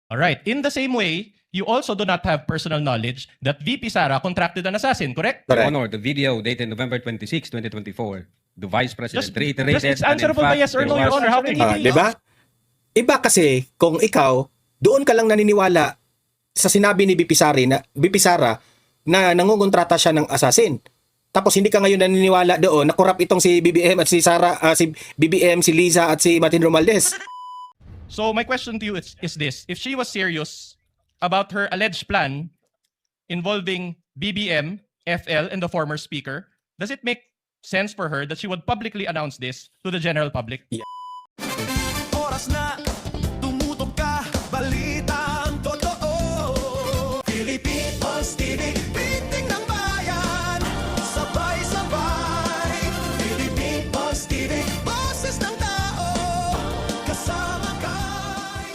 All right. In the same way, you also do not have personal knowledge that VP Sara contracted an assassin, correct? Your Correct. Honor, the video dated November 26, 2024, the Vice President reiterated it's answerable by yes or no, Your Honor. How can he Di ba? Iba kasi kung ikaw, doon ka lang naniniwala sa sinabi ni BP Sara na nangungontrata siya ng assassin. Tapos hindi ka ngayon naniniwala doon na corrupt itong si BBM at si Sara, si BBM, si Liza at si Martin Romualdez. So my question to you is this. If she was serious about her alleged plan involving BBM, FL, and the former speaker, does it make sense for her that she would publicly announce this to the general public? Oras na, tumutok ka, balitang totoo. Philippine Pulse TV, piting ng bayan, sabay-sabay. Philippine Pulse TV, boses ng tao, kasama kay...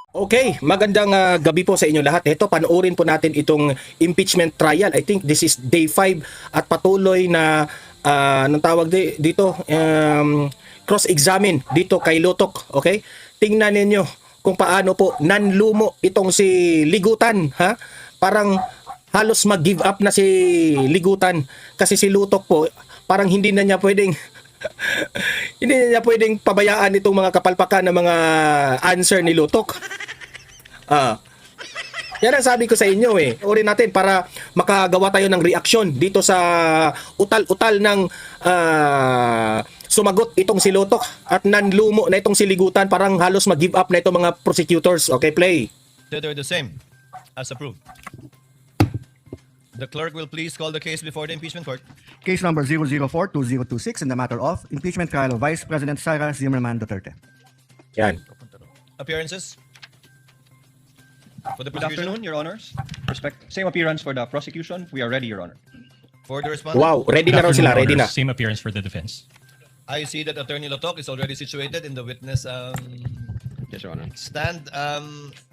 Okay, magandang gabi po sa inyo lahat. Ito, panoorin po natin itong impeachment trial. I think this is day 5 at patuloy na anong tawag dito, cross-examine dito kay Lotok. Okay? Tingnan ninyo kung paano po nanlumo itong si Ligutan, ha? Parang halos mag-give up na si Ligutan kasi si Lotok po parang hindi na niya pwedeng hindi na niya pwedeng pabayaan itong mga kapalpakan ng mga answer ni Lotok. Yan ang sabi ko sa inyo eh. Orin natin para makagawa tayo ng reaksyon dito sa utal-utal ng sumagot itong si Lotok at nanlumo na itong si Ligutan, parang halos mag-give up na itong mga prosecutors. Okay, play. They're the same, as approved. The clerk will please call the case before the impeachment court. Case number 004-2026 in the matter of impeachment trial of Vice President Sara Zimmerman Duterte. Yan. Appearances? For the Good prosecution? afternoon, Your Honors. Same appearance for the prosecution. We are ready, Your Honor. For the respondent? Wow, ready na raw sila, ready na. Same appearance for the defense. I see that Attorney Lotok is already situated in the witness Yes, Your Honor. stand.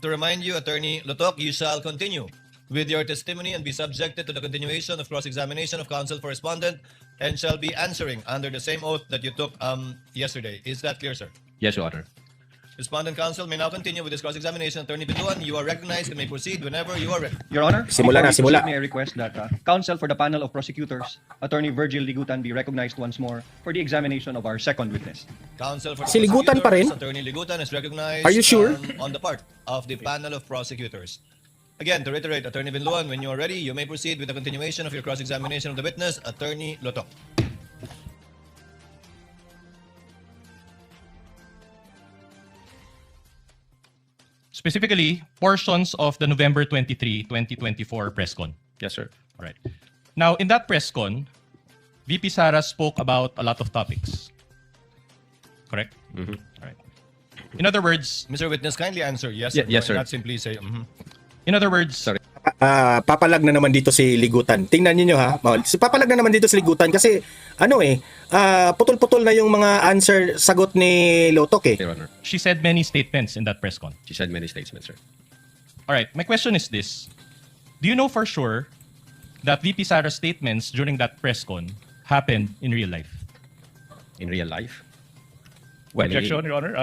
To remind you, Attorney Lotok, you shall continue with your testimony and be subjected to the continuation of cross-examination of counsel for respondent and shall be answering under the same oath that you took yesterday. Is that clear, sir? Yes, Your Honor. Respondent counsel may now continue with this cross-examination. Attorney Binduan, you are recognized and may proceed whenever you are ready. Your Honor, Simula na, before we simula. proceed, may I request that counsel for the panel of prosecutors, Attorney Virgil Ligutan, be recognized once more for the examination of our second witness. Counsel for the Si Ligutan pa rin? prosecutors, Attorney Ligutan is recognized Are you sure? On the part of the panel of prosecutors. Again, to reiterate, Attorney Binduan, when you are ready, you may proceed with the continuation of your cross-examination of the witness, Attorney Lotok. Specifically, portions of the November 23, 2024 press con. Yes, sir. All right. Now, in that press con, VP Sara spoke about a lot of topics. Correct? Mm-hmm. All right. In other words, Mr. Witness, kindly answer yes or no, Yes, sir. and not simply say, in other words, Sorry. Papalag na naman dito si Ligutan. Tingnan niyo ha. Papalag na naman dito si Ligutan kasi putol-putol na yung mga answer sagot ni Lotok eh. Your Honor. she said many statements in that press con. She said many statements, sir. All right. My question is this. Do you know for sure that VP Sara's statements during that press con happened in real life? In real life? Well, Objection, Your Honor.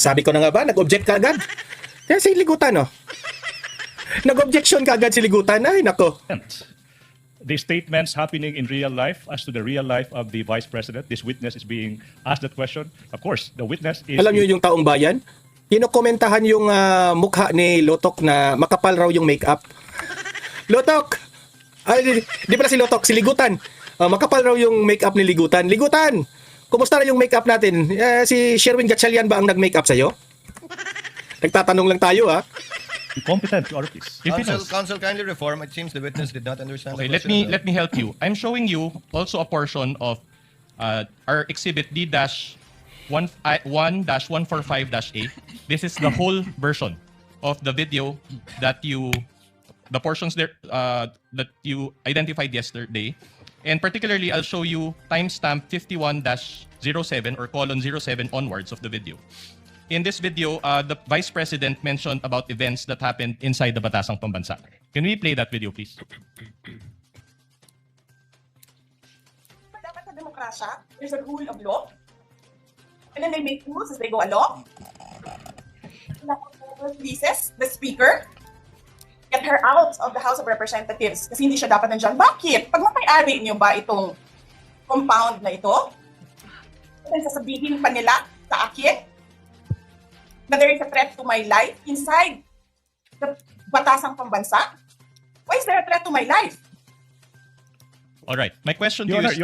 Sabi ko na nga ba, nag-object ka agad? Yan si Ligutan Nag-objection ka agad si Ligutan. Ay, nako. The statements happening in real life as to the real life of the Vice President, this witness is being asked that question. Of course, the witness is... Alam niyo yung taong bayan? Kinokomentahan yung mukha ni Lotok na makapal raw yung makeup. Lotok! Ay, di pala si Lotok, si Ligutan. Makapal raw yung makeup ni Ligutan. Ligutan! Kumusta na yung makeup natin? Si Sherwin Gatchalian ba ang nag-makeup sa'yo? Nagtatanong lang tayo ha. Incompetent, Your Honor, please. If it was- counsel kindly reform. It seems the witness did not understand Okay, the question. let me help you. I'm showing you also a portion of our exhibit D-1-145-A. This is the whole version of the video that the portions there that you identified yesterday. And particularly, I'll show you timestamp 51-07 or :07 onwards of the video. In this video, the Vice President mentioned about events that happened inside the Batasang Pambansa. Can we play that video, please? Dapat sa demokrasya, there's a rule of law. And then they make rules as they go along. releases the speaker, get her out of the House of Representatives kasi hindi siya dapat nandyan. Bakit? Pag may-ari niyo ba itong compound na ito, then sasabihin pa nila sa akin na there is a threat to my life inside the batasang pambansa? Why is there a threat to my life? All right. My question to you is,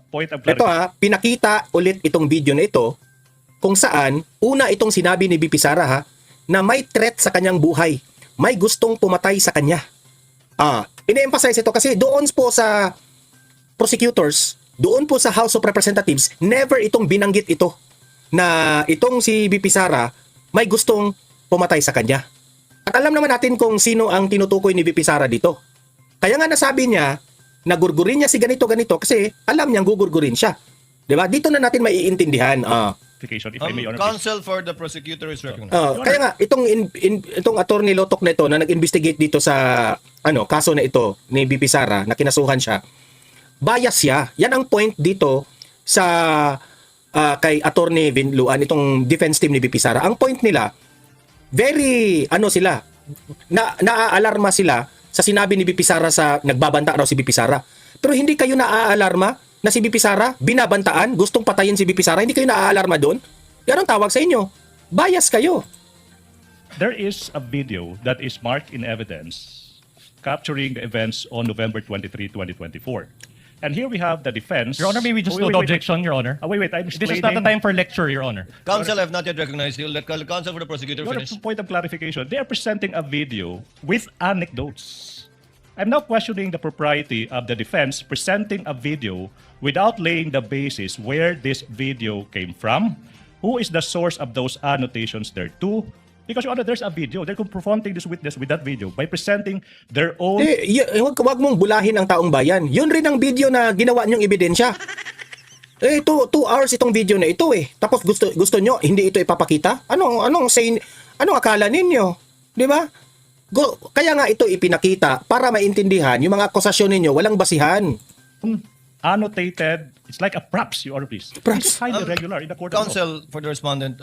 Point of Ito pinakita ulit itong video na ito kung saan una itong sinabi ni VP Sara na may threat sa kanyang buhay. May gustong pumatay sa kanya. Ine-emphasize ito kasi doon po sa prosecutors, doon po sa House of Representatives, never itong binanggit ito na itong si VP Sara may gustong pumatay sa kanya. At alam naman natin kung sino ang tinutukoy ni VP Sara dito. Kaya nga nasabi niya, nagurgurin niya si ganito-ganito kasi alam niyang gugurgurin siya. Diba? Dito na natin maiintindihan. If I may, Your Honor, Counsel for the prosecutor is recognized. Kaya nga, itong attorney Lotok na ito na nag-investigate dito sa kaso na ito ni VP Sara na kinasuhan siya, bias siya. Yan ang point dito sa kay attorney Vinluan, itong defense team ni VP Sara. Ang point nila, very, sila, naaalarma sila sa sinabi ni VP Sara sa nagbabanta raw si VP Sara. Pero hindi kayo naaalarma na si VP Sara, binabantaan, gustong patayin si VP Sara, hindi kayo naaalarma doon? Yan ang tawag sa inyo. Bias kayo. there is a video that is marked in evidence capturing the events on November 23, 2024. And here we have the defense. Your Honor, may we just note the objection, Your Honor? Wait, I'm This is not the time for lecture, Your Honor. Counsel, I have not yet recognized you. Let counsel for the prosecutor Your Honor, finish. point of clarification. They are presenting a video with anecdotes. I'm now questioning the propriety of the defense presenting a video without laying the basis where this video came from, who is the source of those annotations thereto. Because, Your Honor, there's a video. They're confronting this witness with that video by presenting their own... Wag mong bulahin ang taong bayan. Yun rin ang video na ginawa niyong ebidensya. 2 hours itong video na ito eh. Tapos gusto nyo hindi ito ipapakita? Anong akala ninyo? 'Di ba? Kaya nga ito ipinakita para maintindihan yung mga akusasyon ninyo walang basihan. Annotated. It's like a props, Your Honor, please. Props. This is highly regular in the court of law. Counsel for the respondent,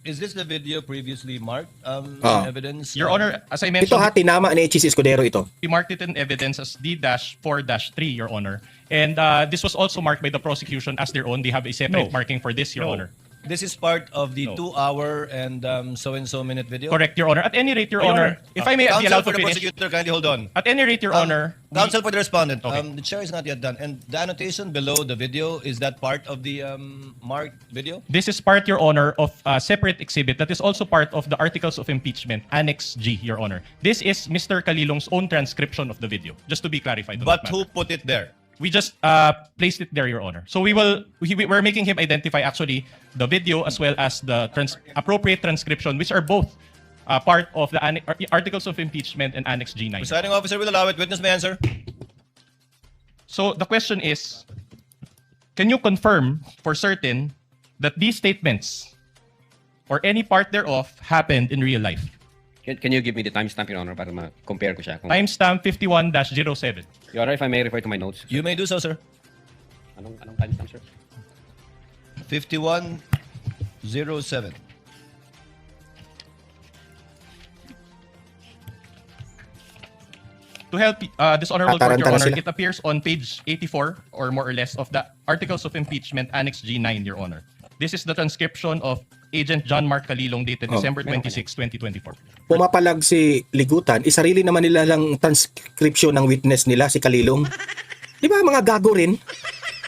is this the video previously marked evidence? Your Honor, as I Ito mentioned, tinama ni Chis Escudero ito. we marked it in evidence as D-4-3, Your Honor. And this was also marked by the prosecution as their own. They have a separate No. marking for this, Your No. Honor. This is part of the No. 2-hour and so-and-so minute video? Correct, Your Honor. At any rate, Your Your Honor, Honor, if I may be Counsel allowed for to the finish. prosecutor, kindly hold on. At any rate, Your Honor, Counsel for the respondent, Okay. the chair is not yet done. And the annotation below the video, is that part of the marked video? this is part, Your Honor, of a separate exhibit that is also part of the Articles of Impeachment, Annex G, Your Honor. This is Mr. Kalilong's own transcription of the video, just to be clarified. on But that who matter. put it there? We just placed it there, Your Honor. So we're making him identify actually the video as well as the appropriate transcription, which are both part of the Articles of Impeachment and Annex G9. Presiding officer will allow it. Witness may answer. So the question is, can you confirm for certain that these statements or any part thereof happened in real life? Can you give me the timestamp, Your Honor, para ma-compare ko siya? Timestamp 51-07. Your Honor, if I may refer to my notes. You may do so, sir. Anong timestamp, sir? 5107. To help this honorable court, Your Tarantala Honor, sila. it appears on page 84 or more or less of the Articles of Impeachment, Annex G9, Your Honor. This is the transcription of Agent John Mark Kalilong dated December 26, 2024. Pumapalag si Ligutan, isarili naman nila lang transcription ng witness nila, si Kalilong. Di ba mga gago rin?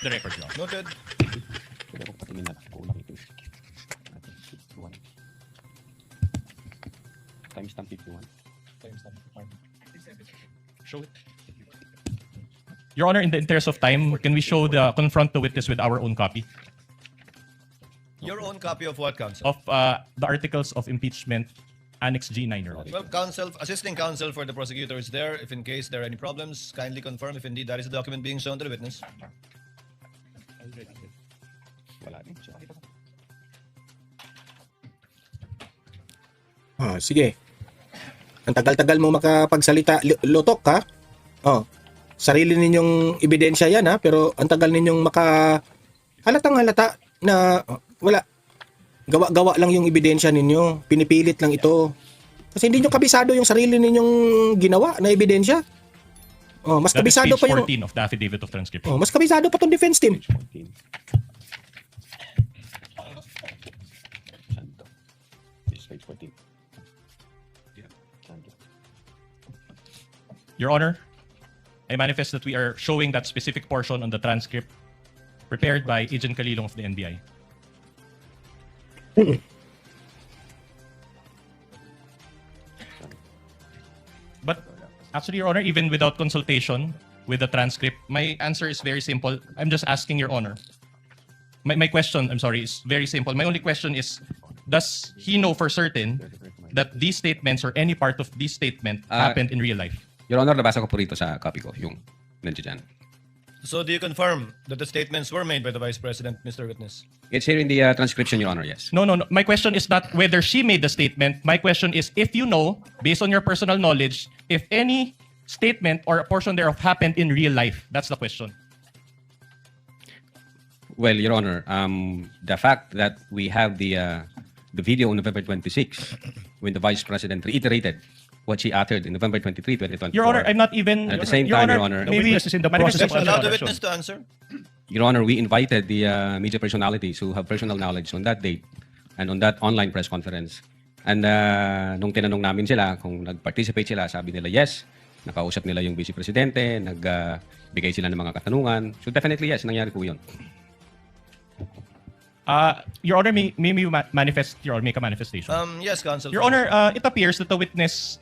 The record, Your Honor. Noted. Timestamp 51. Show it. Your Honor, in the interest of time, can we confront the witness with our own copy Your own copy of what, counsel? of the Articles of Impeachment, Annex G9, Your Honor? Well, assisting counsel for the prosecutor is there. If in case there are any problems, kindly confirm if indeed that is the document being shown to the witness. Wala din. Sige. Ang tagal-tagal mo makapagsalita. Lotok ha? Sarili ninyong ebidensya yan ha, pero ang tagal ninyong halatang halata na wala. Gawa-gawa lang yung ebidensya ninyo. Pinipilit lang ito. Kasi hindi nyo kabisado yung sarili ninyong ginawa na ebidensya. Oh, mas That is kabisado page pa yung 14 of the affidavit of transcription. mas kabisado pa tong defense team. 14. This is page 14. Yeah. Your Honor, I manifest that we are showing that specific portion on the transcript prepared by Agent Kalilong of the NBI. But actually, Your Honor, even without consultation with the transcript, my answer is very simple. I'm just asking Your Honor. My question, I'm sorry, is very simple. My only question is, does he know for certain that these statements or any part of this statement happened in real life? Your Honor, nabasa ko po rito sa copy ko, yung nandiyan dyan. So do you confirm that the statements were made by the Vice President, Mr. Witness? It's here in the transcription, Your Honor, yes. No. My question is not whether she made the statement. My question is if you know, based on your personal knowledge, if any statement or a portion thereof happened in real life. That's the question. Well, Your Honor, the fact that we have the video on November 26, when the Vice President reiterated what she uttered in November 23, 2024. Your Honor, I'm not even... At the same time, Your Honor, The maybe witness is in the process of manifestation- Allow the answering. witness to answer. Your Honor, we invited the media personalities who have personal knowledge on that date and on that online press conference. And nung tinanong namin sila kung nag-participate sila, sabi nila yes, nakausap nila yung Vice Presidente, nagbigay sila ng mga katanungan. So definitely yes, nangyari po yun. Your Honor, may you manifest, Your Honor, make a manifestation. Yes, Counsel. Your Honor, it appears that the witness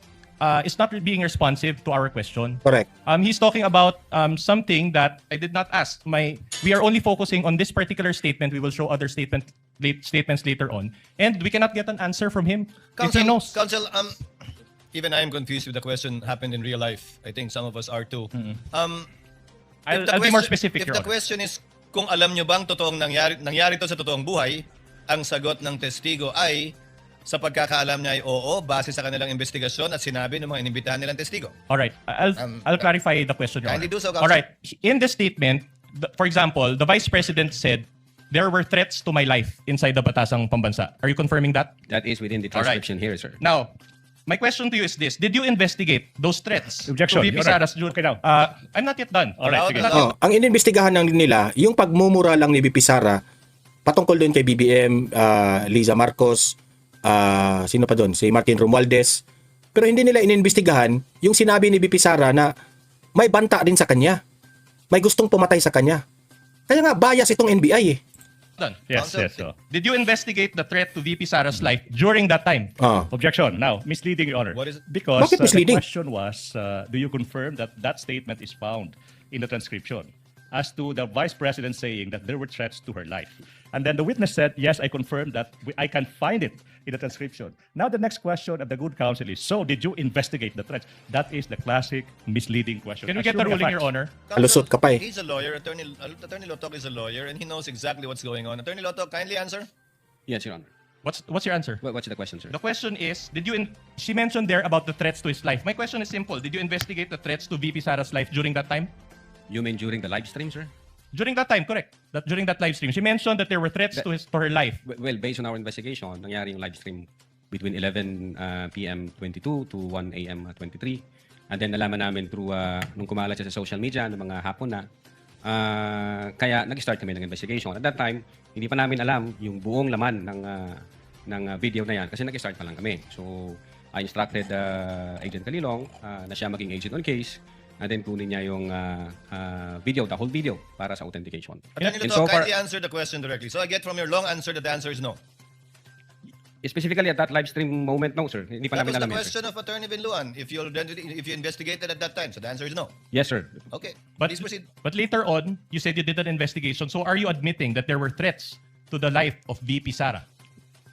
is not being responsive to our question. Correct. He's talking about something that I did not ask. We are only focusing on this particular statement. We will show other statements later on. And we cannot get an answer from him if he knows. Counsel, even I am confused with the question happened in real life. I think some of us are too. I'll be more specific, If Your the Honor. question is kung alam nyo bang totoong nangyari to sa totoong buhay, ang sagot ng testigo ay sa pagkakaalam niya ay oo, base sa kanilang investigasyon at sinabi ng mga inimbitahan nilang testigo. All right. I'll clarify the question, Your Kindly Honor. do so, Counsel. All right. In the statement, for example, the Vice President said there were threats to my life inside the Batasang Pambansa. Are you confirming that? That is within the transcription here, sir. Now, my question to you is this. Did you investigate those threats Objection, to VP Your Honor. Sara's Okay now. I'm not yet done. All right, sige. Ang inimbestigahan lang nila, yung pagmumura lang ni BP Sara patungkol doon kay BBM, Liza Marcos, sino pa doon? Si Martin Romualdez. Pero hindi nila inimbestigahan yung sinabi ni BP Sara na may banta din sa kanya. May gustong pumatay sa kanya. Kaya nga, bias itong NBI eh. Done. Yes, Counsel, yes. So. Did you investigate the threat to VP Sara's life during that time? Objection. Now, misleading, Your Honor. What is it? Because Bakit the misleading? question was, do you confirm that that statement is found in the transcription as to the Vice President saying that there were threats to her life? And then the witness said, yes, I confirm that I can find it in the transcription. Now, the next question of the good counsel is, so did you investigate the threats? That is the classic misleading question. Can we get the Assuming a ruling, Your fact. Honor? Alusot ka pa eh. He's a lawyer. Attorney Lotok is a lawyer and he knows exactly what's going on. Attorney Lotok, kindly answer. Yes, Your Honor. What's your answer? What's the question, sir? The question is, she mentioned there about the threats to his life. My question is simple. Did you investigate the threats to VP Sara's life during that time? You mean during the live stream, sir? During that time, correct. During that live stream, she mentioned that there were threats to her life. Well, based on our investigation, nangyari yung live stream between 11 p.m. 22 to 1 a.m. 23. And then nalaman namin through nung kumalat siya sa social media ng mga hapon na kaya nag-start kami ng investigation. At that time, hindi pa namin alam yung buong laman ng video na yan kasi nag-start pa lang kami. So, I instructed Agent Kalilong na siya maging agent on case and then kunin niya yung video, the whole video para sa authentication. Attorney And Lotok, so far, kindly answer the question directly. So I get from your long answer that the answer is no. specifically at that live stream moment, no, sir. Hindi pa That namin was the alam yun, sir. question of Attorney Binluan. If you investigated at that time, so the answer is no. Yes, sir. Okay, But, please proceed. but later on, you said you did an investigation. So are you admitting that there were threats to the life of VP Sara?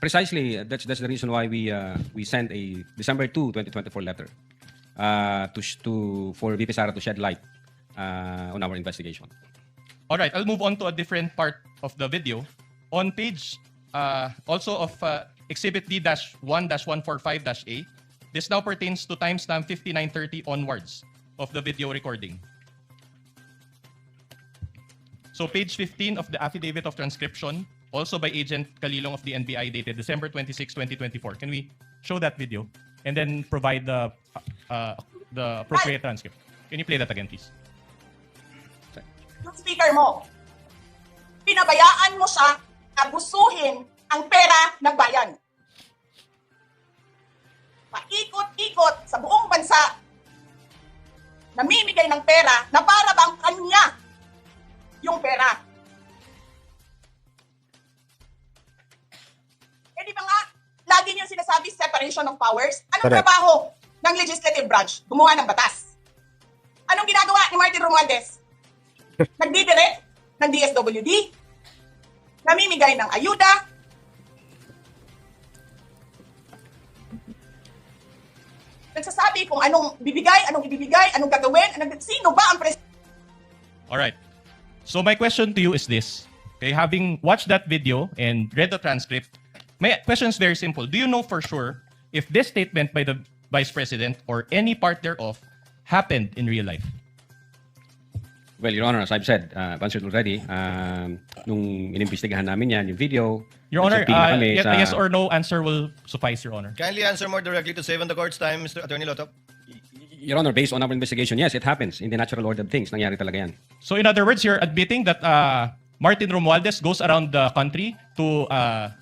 Precisely, that's the reason why we sent a December 2, 2024 letter for VP Sara to shed light on our investigation. All right, I'll move on to a different part of the video. On page also of Exhibit D-1-145-A, this now pertains to timestamp 5930 onwards of the video recording. So page 15 of the affidavit of transcription, also by Agent Kalilong of the NBI, dated December 26, 2024. Can we show that video? and then provide the appropriate transcript. Can you play that again, please? Yung speaker mo, pinabayaan mo siya abusuhin ang pera ng bayan. Paikot-ikot sa buong bansa, namimigay ng pera na para bang kanya yung pera. Eh di ba nga, lagi niyong sinasabi separation of powers? Anong Correct. trabaho ng legislative branch? Gumawa ng batas. Anong ginagawa ni Martin Romualdez? Nagdidirect ng DSWD, namimigay ng ayuda, nagsasabi kung anong bibigay, anong ibibigay, anong gagawin, sino ba ang presidente? All right. So my question to you is this. Okay, having watched that video and read the transcript, my question is very simple. Do you know for sure if this statement by the Vice President or any part thereof happened in real life? Well, Your Honor, as I've said, I've answered already, nung inimbestigahan namin yan, yung video, Your Honor, nagsusping na kami sa- yes or no answer will suffice, Your Honor. Kindly answer more directly to save on the court's time, Mr. Attorney Lotok. Your Honor, based on our investigation, yes, it happens in the natural order of things. Nangyari talaga yan. So in other words, you're admitting that Martin Romualdez goes around the country to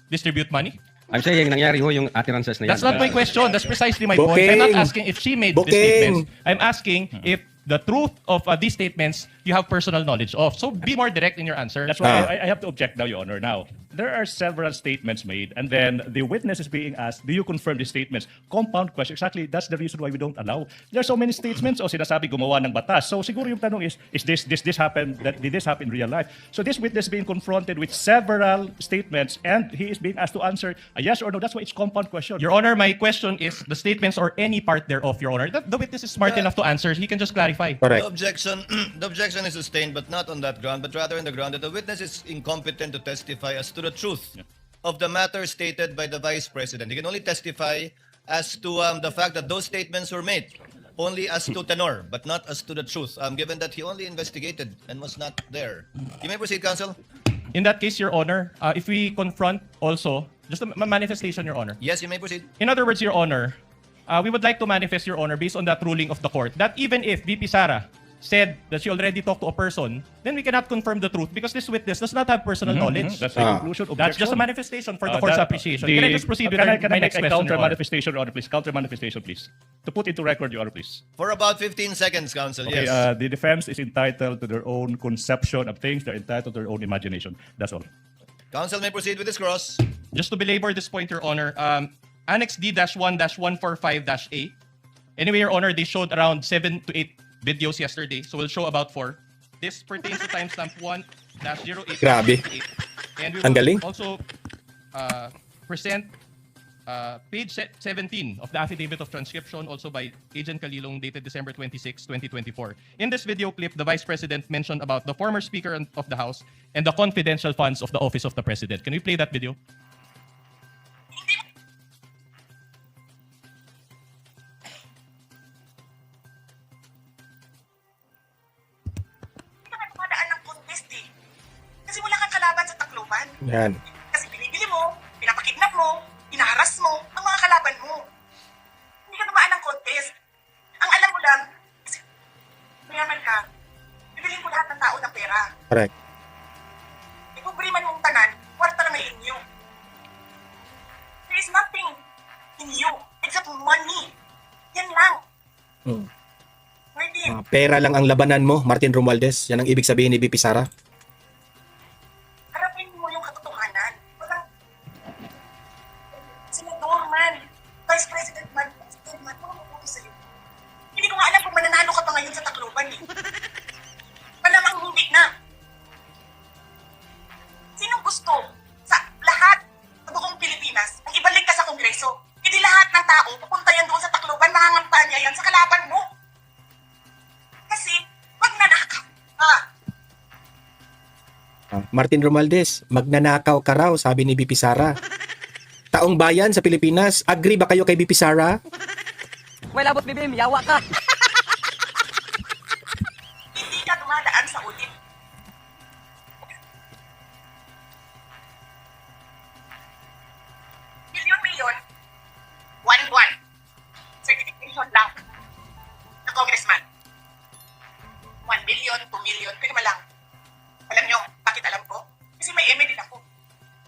distribute money? I'm saying, nangyari ho yung utterances na yan. That's not my question. That's precisely my point. I'm not asking if she made the statements. I'm asking if the truth of these statements you have personal knowledge of. So be more direct in your answer. That's why I have to object now, Your Honor. Now, there are several statements made, and then the witness is being asked, do you confirm these statements? Compound question. Exactly, that's the reason why we don't allow. There are so many statements, o sinasabi gumawa ng batas. So siguro yung tanong is this happen, did this happen in real life? So this witness being confronted with several statements, and he is being asked to answer a yes or no. That's why it's compound question. Your Honor, my question is the statements or any part thereof, Your Honor. The witness is smart enough to answer. He can just clarify. Correct. The objection is sustained, but not on that ground, but rather on the ground that the witness is incompetent to testify as to the truth of the matter stated by the Vice President. He can only testify as to the fact that those statements were made, only as to tenor, but not as to the truth, given that he only investigated and was not there. You may proceed, counsel. In that case, Your Honor, if we confront also, just a manifestation, Your Honor. Yes, you may proceed. In other words, Your Honor, we would like to manifest, Your Honor, based on that ruling of the court, that even if VP Sara said that she already talked to a person, then we cannot confirm the truth because this witness does not have personal knowledge. That's the conclusion. That's just a Objection. manifestation for the court's appreciation. Can I just proceed with can my I make next a question, counter Your Honor? manifestation, Your Honor, please? Counter manifestation, please. To put into record, Your Honor, please. For about 15 seconds, counsel. Okay, Yes. the defense is entitled to their own conception of things. They're entitled to their own imagination. That's all. Counsel may proceed with his cross. Just to belabor this point, Your Honor, Annex D-1-145-A. Anyway, Your Honor, they showed around 7 to 8 videos yesterday, so we'll show about 4. This pertains to timestamp 1-08. Grabe. And we Ang will galing. also present page 17 of the affidavit of transcription, also by Agent Kalilong, dated December 26, 2024. In this video clip, the Vice President mentioned about the former Speaker of the House and the confidential funds of the Office of the President. Can we play that video? Hindi ka na dumadaan ng contest eh. Kasi wala kang kalaban sa Tacloban. Yan. Kasi binibili mo, pinapakidnap mo, inaharas mo, ang mga kalaban mo. Hindi ka dumaan ng contest. Ang alam mo lang, kasi mayaman ka, bibilin mo lahat ng tao ng pera. Correct. Ikubri man mong tanan, kwarta na may inyo. There is nothing in you except money. Yan lang. Martin, Pera lang ang labanan mo, Martin Romualdez. Yan ang ibig sabihin ni VP Sara. harapin mo yung katotohanan. Walang senador man, vice president man, president man, walang mabuti sa'yo. Hindi ko nga alam kung mananalo ka pa ngayon sa Tacloban eh. Malamang hindi na. Sinong gusto sa lahat sa buong Pilipinas ang ibalik ka sa Kongreso? Hindi lahat ng tao pupunta yan doon sa Tacloban, mangangampanya yan sa kalaban mo. Kasi, magnanakaw ka. Martin Romualdez, magnanakaw ka raw, sabi ni VP Sara. Taong bayan sa Pilipinas, agree ba kayo kay VP Sara? Well, abot bibim, yawa ka. Hindi ka dumadaan sa audit. Milyon-milyon, 1 buwan. donation lang na congressman. 1 million, 2 million, pirma lang. Alam nyo, bakit alam ko? Kasi may MA din ako.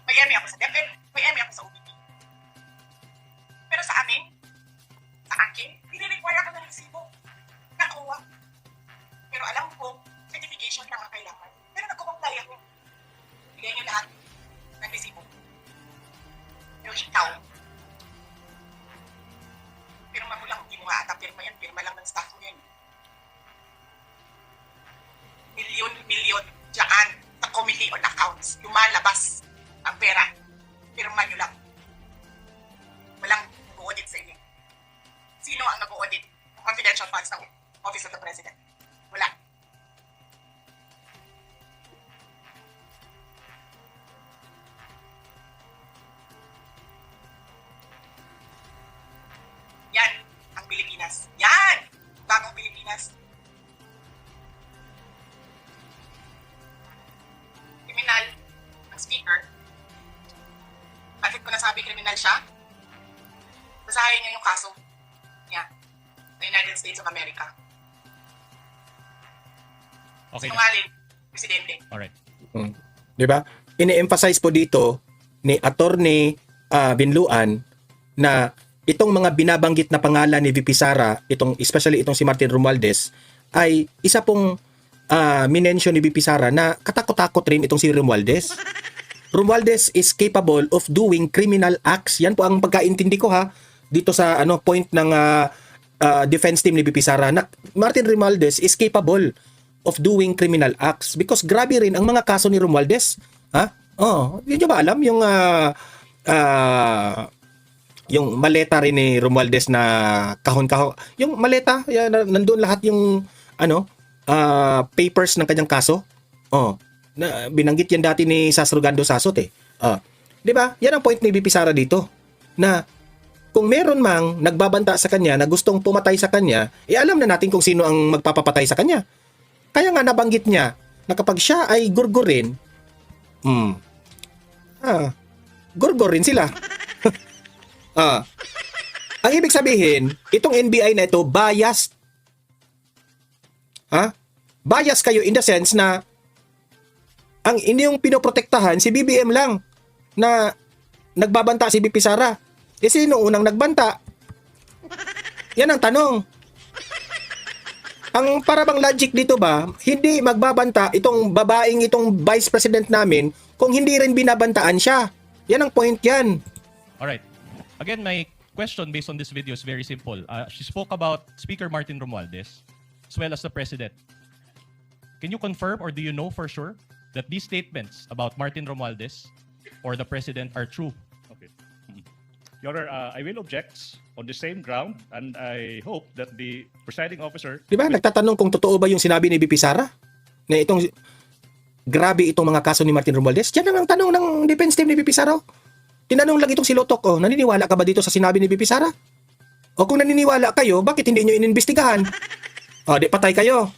May MA ako sa DepEd, may MA ako sa OBP. Pero sa amin, sa akin, hindi-require ako ng resibo. Nakuha. Pero alam ko, certification lang ang kailangan. Pero nag-comply ako. Bigay nyo lahat ng resibo. Pero ikaw, pirma mo lang, hindi mo nga ata pirma yan, pirma lang ng staff mo yan. Milyon dyan sa Committee on Accounts. Lumalabas ang pera. Pirma nyo lang. Walang nag-audit sa inyo. Sino ang nag-audit ng confidential funds ng Office of the President? Wala. Yan ang Pilipinas. Yan! Bagong Pilipinas. Kriminal ang speaker. Bakit ko nasabi kriminal siya? Basahin niyo yung kaso niya sa United States of America. Okay. Sinungaling, Presidente. Alright. Di ba? Ini-emphasize po dito ni Attorney Binluan na itong mga binabanggit na pangalan ni VP Sara, especially itong si Martin Romualdez, ay isa pong minention ni VP Sara na katakot-takot rin itong si Romualdez. Romualdez is capable of doing criminal acts. Yan po ang pagkaintindi ko ha dito sa point ng defense team ni VP Sara na Martin Romualdez is capable of doing criminal acts because grabe rin ang mga kaso ni Romualdez. Ha? Hindi nyo ba alam yung maleta rin ni Romualdez na kahon-kahon. Yung maleta, nandoon lahat yung papers ng kanyang kaso. Na binanggit yan dati ni Sasrogando Sasot eh. 'Di ba? Yan ang point ni VP Sara dito. Na kung meron mang nagbabanta sa kanya na gustong pumatay sa kanya, alam na natin kung sino ang magpapapatay sa kanya. Kaya nga nabanggit niya na kapag siya ay gurgurin, gurgurin sila. Ang ibig sabihin, itong NBI na ito, biased. Biased kayo in the sense na ang inyong pinoprotektahan si BBM lang na nagbabanta si VP Sara. Sino unang nagbanta? Yan ang tanong. Ang parabang logic dito ba, hindi magbabanta itong babaeng itong vice president namin kung hindi rin binabantaan siya. Yan ang point yan. Alright. Again, my question based on this video is very simple. She spoke about Speaker Martin Romualdez as well as the President. Can you confirm or do you know for sure that these statements about Martin Romualdez or the President are true? Okay. Your Honor, I will object on the same ground and I hope that the presiding officer... Di ba? Nagtatanong kung totoo ba yung sinabi ni VP Sara? Na itong grabe itong mga kaso ni Martin Romualdez? Yan ang tanong ng defense team ni VP Sara. Tinanong lang itong si Lotok, naniniwala ka ba dito sa sinabi ni VP Sara? O kung naniniwala kayo, bakit hindi nyo inimbestigahan? Di patay kayo.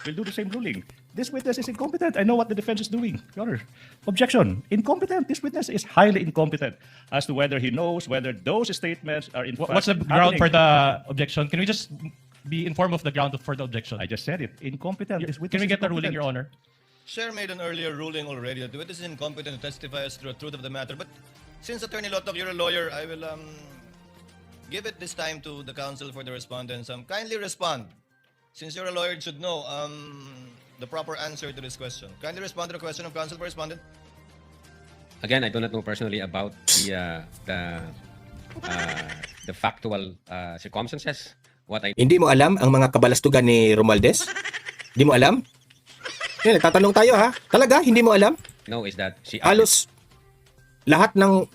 We'll do the same ruling. This witness is incompetent. I know what the defense is doing. Your Honor. Objection. Incompetent. This witness is highly incompetent as to whether he knows whether those statements are in fact What's the ground happening. for the objection? Can we just be informed of the ground for the objection? I just said it. Incompetent. This witness Can we is get the ruling, incompetent. Your Honor? Chair made an earlier ruling already that the witness is incompetent to testify as to the truth of the matter. But since Attorney Lotok, you're a lawyer, I will give it this time to the counsel for the respondents. Kindly respond. Since you're a lawyer, you should know the proper answer to this question. Kindly respond to the question of counsel for respondent. Again, I do not know personally about the factual circumstances. What I Hindi mo alam ang mga kabalastugan ni Romualdez? Hindi mo alam? Yan, nagtatanong tayo ha. Talaga, hindi mo alam? know is that she Halos lahat ng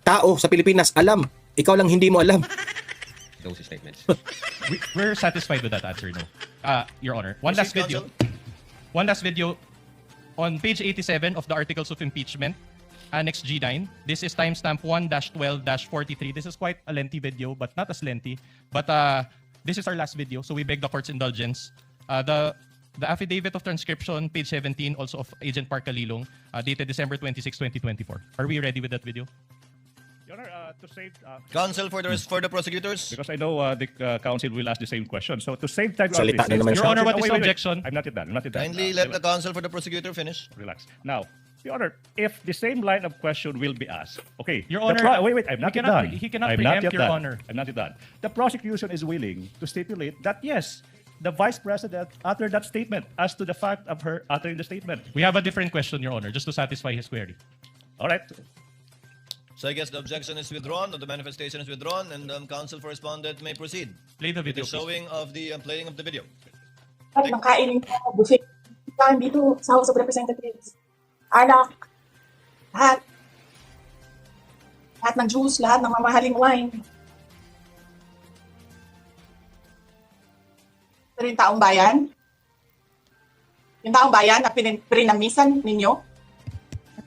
tao sa Pilipinas alam. Ikaw lang hindi mo alam. those statements. We're satisfied with that answer, no? Your Honor. One last Proceed, video on page 87 of the Articles of Impeachment, Annex G9. This is timestamp 1-12-43. This is quite a lengthy video, but not as lengthy. But this is our last video, so we beg the court's indulgence. The affidavit of transcription, page 17, also of Agent Park Calilong, dated December 26, 2024. Are we ready with that video? Your Honor, to save Counsel for the prosecutors. because I know the council will ask the same question. So to save time, Salita na naman Your siya. Honor, what is Wait, the wait, wait. objection? I'm not yet done. I'm not yet done. Kindly let the counsel for the prosecutor finish. Relax. Now, Your Honor, if the same line of question will be asked, okay. Your the Honor, wait, I'm not he yet cannot done. he cannot I'm not preempt, yet Your done. Honor. I'm not yet done. The prosecution is willing to stipulate that yes, the Vice President uttered that statement as to the fact of her uttering the statement. We have a different question, Your Honor, just to satisfy his query. All right. So I guess the objection is withdrawn, or the manifestation is withdrawn, and counsel for respondent may proceed. Play the The video, please. showing of the playing of the video. At makainin ko, buffet. Ikaw dito sa House of Representatives. Alak. Lahat. Lahat ng juice, lahat ng mamahaling wine. Pero yung taong bayan, na pinamisan ninyo,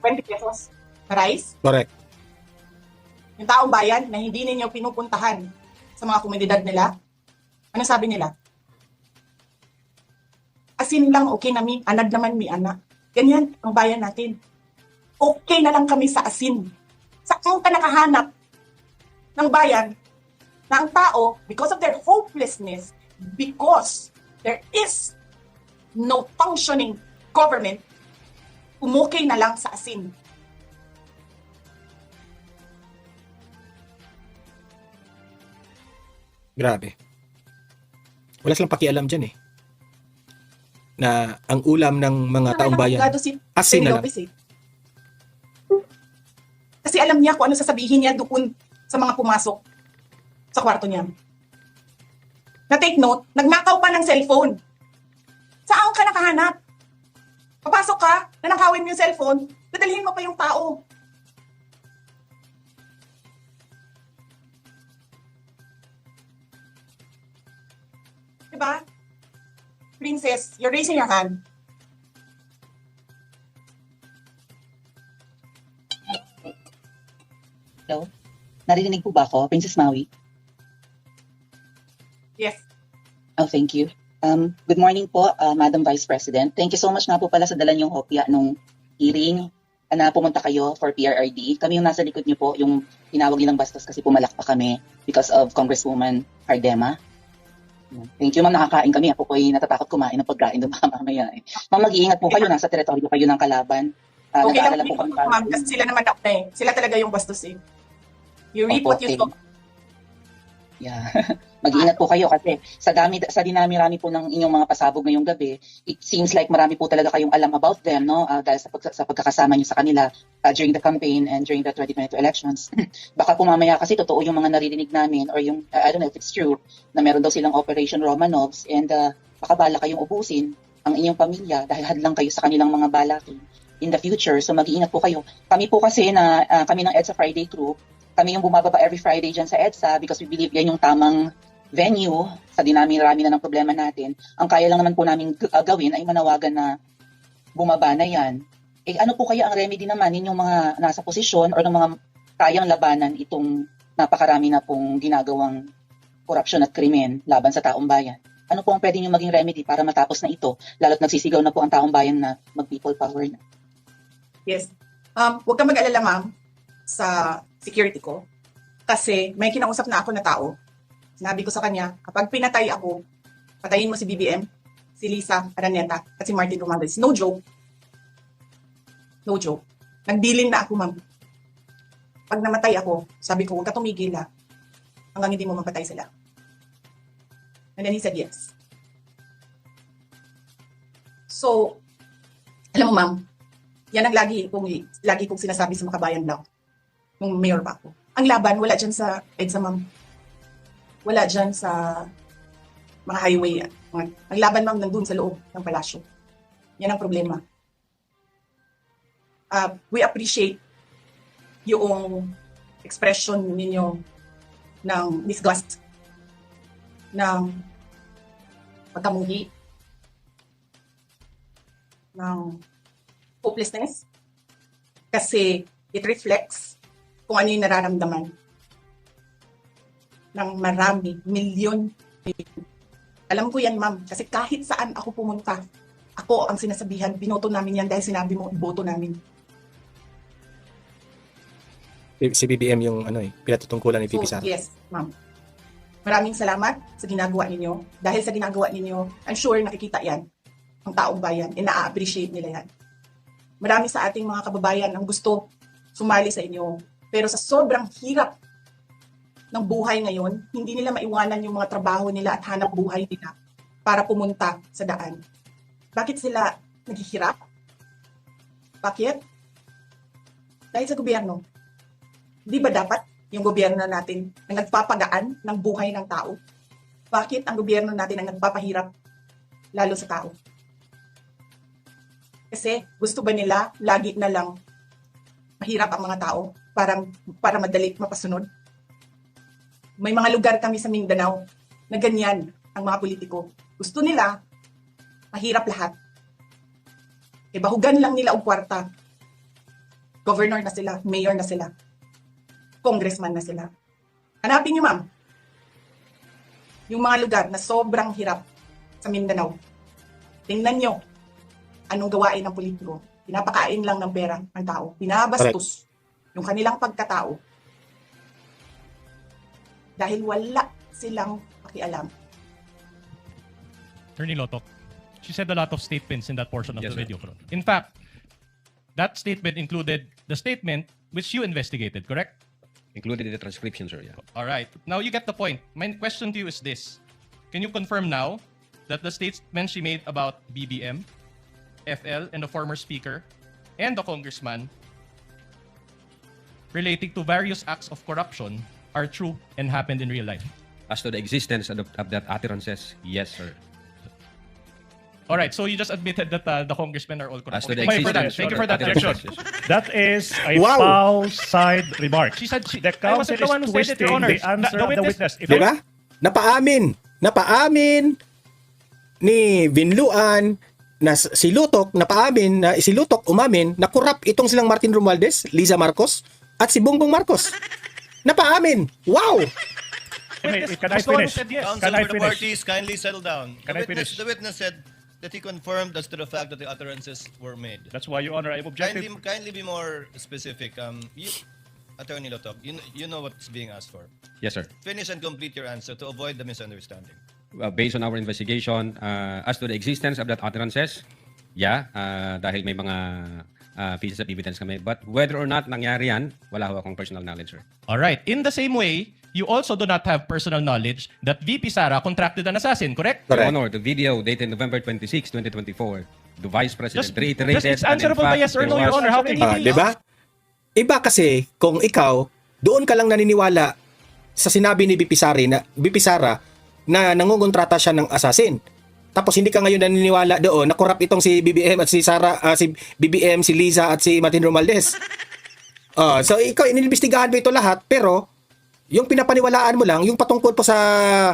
20 pesos na rice, Correct. yung taong bayan na hindi ninyo pinupuntahan sa mga komunidad nila, ano sabi nila? Asin lang, okay na mi, anad naman mi anak. Ganyan ang bayan natin. Okay na lang kami sa asin. Saan ka nakahanap ng bayan na ang tao, because of their hopelessness, because there is no functioning government, umukay na lang sa asin. Grabe. Wala silang pakialam dyan eh. Na ang ulam ng mga taong bayan, asin na lang. Kasi alam niya kung ano sasabihin niya doon sa mga pumasok sa kwarto niya. Na take note, nagnakaw pa ng cellphone. Saan ka nakahanap? Papasok ka, nanakawin mo yung cellphone, dadalhin mo pa yung tao. Diba? Princess, you're raising your hand. Hello? Narinig po ba ako, Princess Maui? Yes. Oh, thank you. Good morning po, Madam Vice President. Thank you so much nga po pala sa dala niyong hopya nung hearing na pumunta kayo for PRRD. Kami yung nasa likod niyo po, yung tinawag nilang bastos kasi pumalak pa kami because of Congresswoman Hardema. Thank you, ma'am. Nakakain kami. Ako po ay natatakot kumain ng pagkain doon mamaya. Ma'am, mag-iingat po kayo. Nasa teritoryo kayo ng kalaban. Okay lang Nag-aalala po kami ma'am, kasi sila naman ako eh. Sila talaga yung bastos eh. You reap what you sow. Yeah. Mag-iingat po kayo kasi sa dinami-rami po ng inyong mga pasabog ngayong gabi, it seems like marami po talaga kayong alam about them, no? Dahil sa pagkakasama niyo sa kanila during the campaign and during the 2022 elections. Baka po mamaya kasi totoo yung mga naririnig namin or yung, I don't know if it's true, na meron daw silang Operation Romanovs and baka bala kayong ubusin ang inyong pamilya dahil hadlang kayo sa kanilang mga balakin in the future. So mag-iingat po kayo. Kami po kasi kami ng EDSA Friday Group, kami yung bumababa every Friday dyan sa EDSA because we believe yan yung tamang venue sa dinami-rami na ng problema natin. Ang kaya lang naman po namin gawin ay manawagan na bumaba na yan. Eh ano po kaya ang remedy naman ninyong mga nasa posisyon or ng mga kayang labanan itong napakarami na pong ginagawang korupsyon at krimen laban sa taong bayan? Ano po ang pwede nyo maging remedy para matapos na ito? Lalo't nagsisigaw na po ang taong bayan na mag-people power na. Yes. Huwag kang mag-alala ma'am sa security ko. Kasi may kinausap na ako na tao. Sinabi ko sa kanya, kapag pinatay ako, patayin mo si BBM, si Lisa Araneta, at si Martin Romualdez. No joke. No joke. Nagdilin na ako, ma'am. Pag namatay ako, sabi ko, huwag ka tumigil ha. Hanggang hindi mo mapatay sila. And then he said yes. So, alam mo ma'am, yan ang lagi kong sinasabi sa Makabayan Block nung mayor pa ako. Ang laban, wala dyan sa EDSA, ma'am. Wala dyan sa mga highway. Ang laban, ma'am, nandun sa loob ng palasyo. Yan ang problema. We appreciate yung expression ninyo ng disgust, ng pagkamuhi, ng hopelessness, kasi it reflects kung ano yung nararamdaman ng marami, milyon. Alam ko yan, ma'am, kasi kahit saan ako pumunta, ako ang sinasabihan, binoto namin yan dahil sinabi mo, boto namin. Si BBM yung ano pinatutungkulan ni So, VP Sara. yes, ma'am. Maraming salamat sa ginagawa ninyo. Dahil sa ginagawa ninyo, I'm sure nakikita yan ang taong bayan and na-appreciate nila yan. Marami sa ating mga kababayan ang gusto sumali sa inyo. Pero sa sobrang hirap ng buhay ngayon, hindi nila maiwanan yung mga trabaho nila at hanap buhay nila para pumunta sa daan. Bakit sila naghihirap? Bakit? Dahil sa gobyerno. Di ba dapat yung gobyerno natin ang nagpapagaan ng buhay ng tao? Bakit ang gobyerno natin ang nagpapahirap lalo sa tao? Kasi gusto ba nila lagi na lang mahirap ang mga tao para madali mapasunod? May mga lugar kami sa Mindanao na ganyan ang mga politiko. Gusto nila mahirap lahat. E bahugan lang nila og kwarta. Governor na sila, mayor na sila, congressman na sila. Hanapin niyo, ma'am, yung mga lugar na sobrang hirap sa Mindanao. Tingnan niyo anong gawain ng politiko. Pinapakain lang ng pera ang tao. Pinabastos yung kanilang pagkatao. Dahil wala silang pakialam. Attorney Lotok, she said a lot of statements in that portion of Yes, the sir. video. In fact, that statement included the statement which you investigated, correct? Included in the transcription, sir. Yeah. All right. Now you get the point. My question to you is this. Can you confirm now that the statement she made about BBM, FL, and the former speaker, and the congressman relating to various acts of corruption are true and happened in real life? As to the existence of that utterances, yes, sir. All right. So you just admitted that the congressmen are all corrupt. As to the Thank you for that. existence Thank you of for that utterances, objection. yes, sir. That is a Wow. foul side remark. She said The I counsel wasn't the one is who said it, twisting Your Honor. the answer The of the witness- witness. If Di ba? Napaamin ni Vinluan na si Lutok, si Lutok umamin na corrupt itong silang Martin Romualdez, Liza Marcos, at si Bongbong Marcos. Napaamin. Wow! Can I was the one who finish? said yes. Counsel Can I for the finish? parties, kindly settle down. Can I finish? The witness said that he confirmed as to the fact that the utterances were made. That's why, Your Honor, I objected. Kindly be more specific. Attorney Lotok, you know what's being asked for. Yes, sir. Finish and complete your answer to avoid the misunderstanding. Based on our investigation, as to the existence of that utterances, yeah, dahil may mga pieces of evidence kami. But whether or not nangyari yan, wala ho akong personal knowledge, sir. All right. In the same way, you also do not have personal knowledge that VP Sara contracted an assassin, correct? Your Correct. Honor, the video dated November 26, 2024, the Vice President Just reiterated... it's and in answerable by fact, yes or there no, Your was- Honor. How can you Di ba? Iba kasi kung ikaw doon ka lang naniniwala sa sinabi ni VP Sara na nangungontrata siya ng assassin. Tapos hindi ka ngayon naniniwala doon na corrupt itong si BBM at si Sara, si BBM, si Liza at si Martin Romualdez. So ikaw inimbestigahan mo ito lahat pero yung pinapaniwalaan mo lang yung patungkol po sa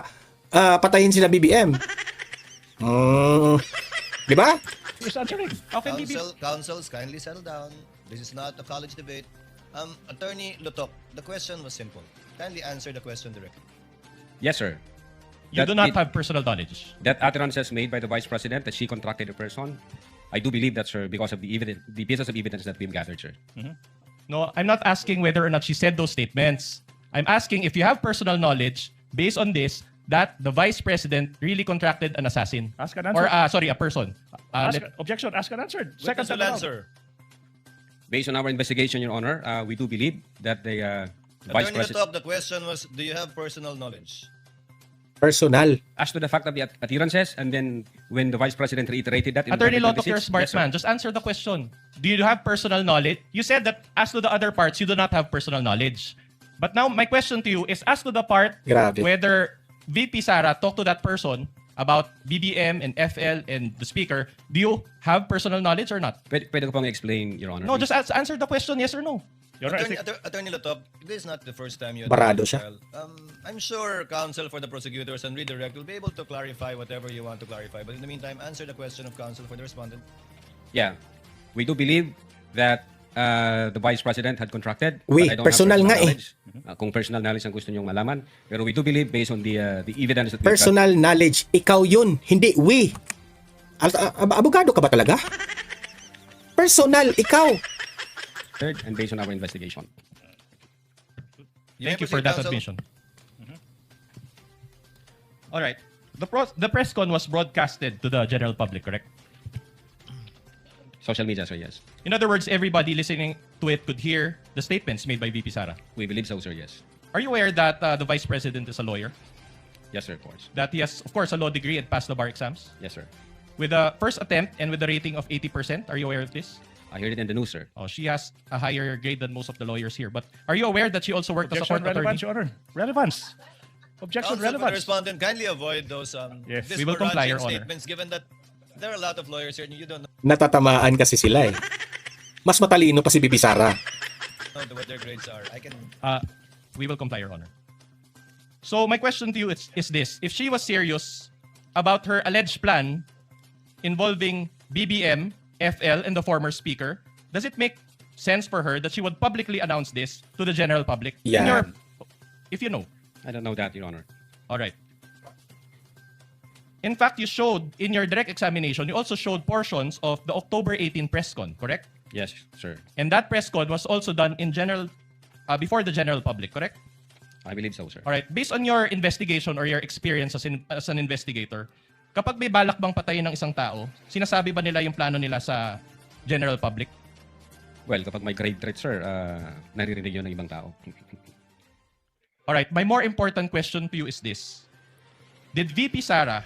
patayin sila BBM. Di ba? He's answering. How can he be? Counsels, kindly settle down. This is not a college debate. Attorney Lotok, the question was simple. Kindly answer the question directly. Yes, sir. You That do not it- have personal knowledge. That utterances made by the Vice President that she contracted a person, I do believe that, sir, because of the pieces of evidence that we've gathered, sir. No, I'm not asking whether or not she said those statements. I'm asking if you have personal knowledge based on this that the Vice President really contracted an assassin. Ask and answer. Or, sorry, a person. Objection. Ask and answer. Witness will time out. answer. Based on our investigation, Your Honor, we do believe that the Vice Attorney President, Lotok, the question was, do you have personal knowledge? Personal. as to the fact of the utterances, and then when the Vice President reiterated that in Attorney November Lotok, you're a 26, smart yes, sir. man. Just answer the question. Do you have personal knowledge? You said that as to the other parts, you do not have personal knowledge. But now, my question to you is as to the part Grabe. whether VP Sara talked to that person about BBM and FL and the speaker, do you have personal knowledge or not? Pwede ko pong explain, Your Honor. No, please? just answer the question, yes or no. Your Honor, I Attorney, think- Attorney Lotok, this is not the first time you Barado attend siya. trial. I'm sure counsel for the prosecutors and redirect will be able to clarify whatever you want to clarify. But in the meantime, answer the question of counsel for the respondent. Yeah. We do believe that the Vice President had contracted. Oui, but I don't have personal nga eh. knowledge. Kung personal knowledge ang gusto nyong malaman. Pero we do believe based on the evidence that we've got. Personal knowledge. Ikaw yun. Hindi we. Abogado ka ba talaga? Personal. Ikaw. And based on our investigation. You may Thank you for proceed, that counsel. admission. All right. The press con was broadcasted to the general public, correct? Social media, sir, yes. In other words, everybody listening to it could hear the statements made by VP Sara. We believe so, sir, yes. Are you aware that the Vice President is a lawyer? Yes, sir, of course. That he has, of course, a law degree and passed the bar exams? Yes, sir. With a first attempt and with a rating of 80%. Are you aware of this? I heard it in the news, sir. Oh, she has a higher grade than most of the lawyers here. But are you aware that she also worked as a Objection, court attorney? relevance, Your Honor. Relevance. Objection, Counsel for the relevance. respondent, kindly avoid those Yes. We will comply, Your disparaging Honor. statements given that there are a lot of lawyers here and you don't Natatamaan kasi sila eh. Mas matalino pa si VP Sara. know what their grades are. I can We will comply, Your Honor. So my question to you is this. If she was serious about her alleged plan involving BBM, FL, and the former speaker, does it make sense for her that she would publicly announce this to the general public? Yeah. If you know. I don't know that, Your Honor. All right. In fact, you showed in your direct examination, you also showed portions of the October 18 press con, correct? Yes, sir. And that press con was also done in general, before the general public, correct? I believe so, sir. All right. Based on your investigation or your experience as an investigator, kapag may balak bang patayin ng isang tao, sinasabi ba nila yung plano nila sa general public? Well, kapag may grave threat, sir, naririnig yun ng ibang tao. All right. My more important question to you is this. Did VP Sara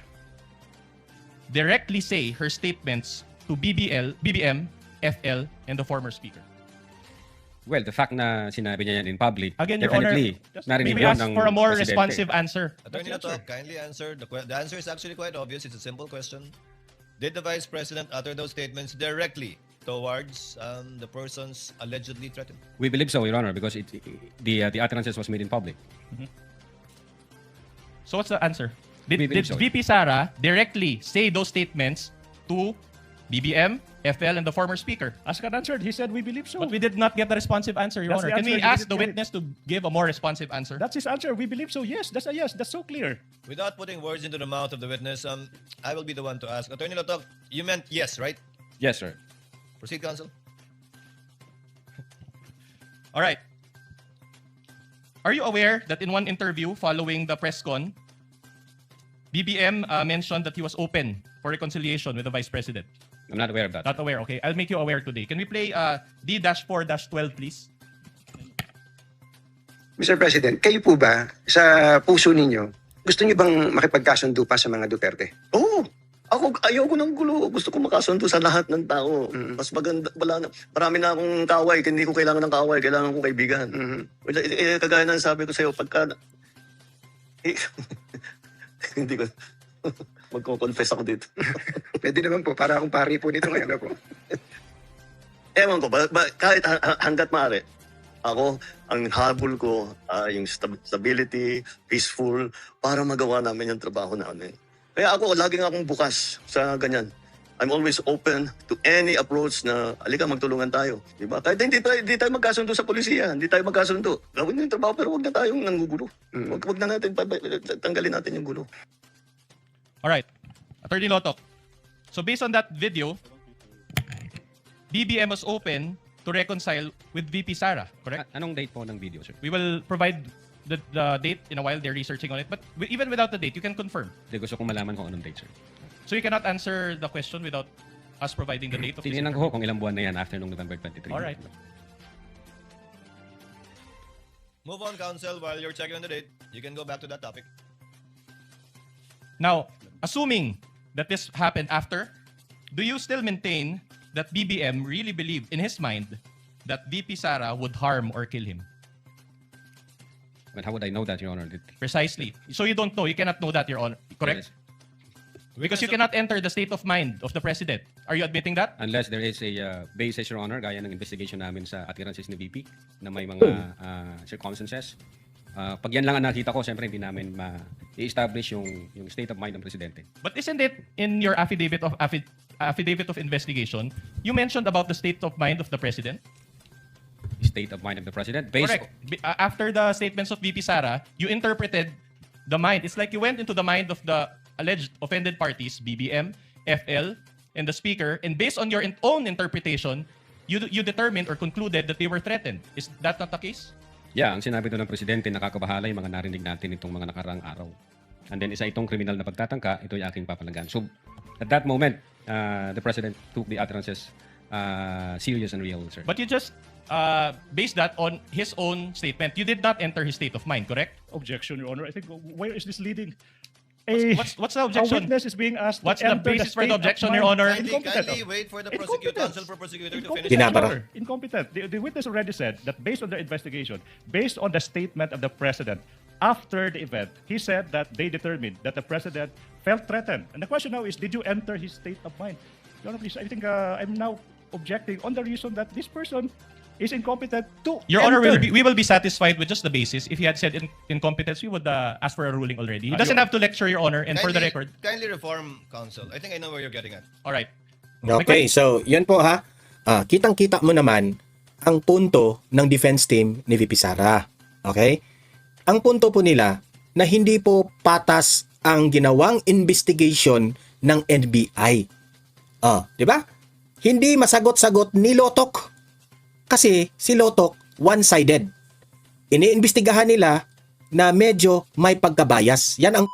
directly say her statements to BBM, FL, and the former speaker? Well, the fact na sinabi niya yan in public, Again, Your Honor, definitely, narinig maybe yun ask ng for a more presidente. responsive answer. Attorney Lato, kindly answer. The answer is actually quite obvious. It's a simple question. Did the Vice President utter those statements directly towards the persons allegedly threatened? We believe so, Your Honor, because the utterances was made in public. So what's the answer? We Did believe so. VP Sara directly say those statements to BBM, FL, and the former speaker? Ask and answered. He said we believe so. But we did not get the responsive answer, Your That's Honor. the Can we answer. He ask didn't the get it. witness to give a more responsive answer? That's his answer. We believe so. Yes, that's a yes. That's so clear. Without putting words into the mouth of the witness, I will be the one to ask. Attorney Lato, you meant yes, right? Yes, sir. Proceed, counsel. All right. Are you aware that in one interview following the press con, BBM mentioned that he was open for reconciliation with the Vice President? I'm not aware of that. Not aware. Okay, I'll make you aware today. Can we play D-4-12, please? Mr. President, kayo po ba, sa puso ninyo, gusto niyo bang makipagkasundo pa sa mga Duterte? Oo. Ako, ayoko ng gulo. Gusto ko makasundo sa lahat ng tao. Mas maganda, marami na akong kaway. Hindi ko kailangan ng kaway. Kailangan ko kaibigan. Kagaya ng sabi ko sa'yo, pagka... hindi ko... Magko-confess ako dito. Pwede naman po, para akong pari po nito ngayon po. Ewan ko, kahit hanggat maaari, ako, ang habol ko, yung stability, peaceful, para magawa namin yung trabaho namin. Kaya ako, laging akong bukas sa ganyan. I'm always open to any approach na, alika, magtulungan tayo. Diba? Kahit hindi tayo magkasundo sa polisiya, hindi tayo magkasundo. Gawin yung trabaho, pero huwag na tayong nanggugulo. Huwag na natin, tanggalin natin yung gulo. All right. Attorney Lotok. So based on that video, BBM was open to reconcile with VP Sara, correct? Anong date po ng video, sir? We will provide the date in a while. They're researching on it. But even without the date, you can confirm. Hindi, gusto kong malaman kung anong date, sir. So you cannot answer the question without us providing the date of this Tininan ko kung ilang buwan na yan after nung November 23. All right. Move on, counsel. While you're checking on the date, you can go back to that topic. Now, assuming that this happened after, do you still maintain that BBM really believed in his mind that VP Sara would harm or kill him? But how would I know that, Your Honor? Precisely. So you don't know. You cannot know that, Your Honor. Correct? Yes. Because you cannot enter the state of mind of the president. Are you admitting that? Unless there is a basis, Your Honor, gaya ng investigation namin sa attirances ni VP na may mga circumstances. Pag yan lang ang nakita ko, siyempre hindi namin ma-establish yung state of mind ng presidente. But isn't it in your affidavit of investigation, you mentioned about the state of mind of the president? State of mind of the president? Correct. After the statements of VP Sara, you interpreted the mind. It's like you went into the mind of the alleged offended parties, BBM, FL, and the speaker, and based on your own interpretation, you determined or concluded that they were threatened. Is that not the case? Yeah, ang sinabi doon ng Presidente, nakakabahala yung mga narinig natin itong mga nakaraang araw. And then isa itong kriminal na pagtatangka, ito yung aking papalagan. So, at that moment, the President took the utterances serious and real, sir. But you just based that on his own statement. You did not enter his state of mind, correct? Objection, Your Honor. I think, where is this leading? What's the A objection? witness is being asked What's to the enter basis for state the of objection, mind. Your Honor? Kindly wait for the counsel for prosecutor to finish. Binabara. Incompetent. The witness already said that based on their investigation, based on the statement of the President, after the event, he said that they determined that the President felt threatened. And the question now is, did you enter his state of mind? Your Honor, please, I think I'm now objecting on the reason that this person is incompetent to Your Honor, enter. we will be satisfied with just the basis. If he had said incompetence, we would ask for a ruling already. He doesn't have to lecture, Your Honor. And for the record, Kindly reform counsel. I think I know where you're getting at. all right. Okay, so yan po ha. Kitang-kita mo naman ang punto ng defense team ni VP Sara. Okay? Ang punto po nila na hindi po patas ang ginawang investigation ng NBI. Di ba? Hindi masagot-sagot ni Lotok. Kasi si Lotok one-sided. Iniimbestigahan nila na medyo may pagkabayas. Yan ang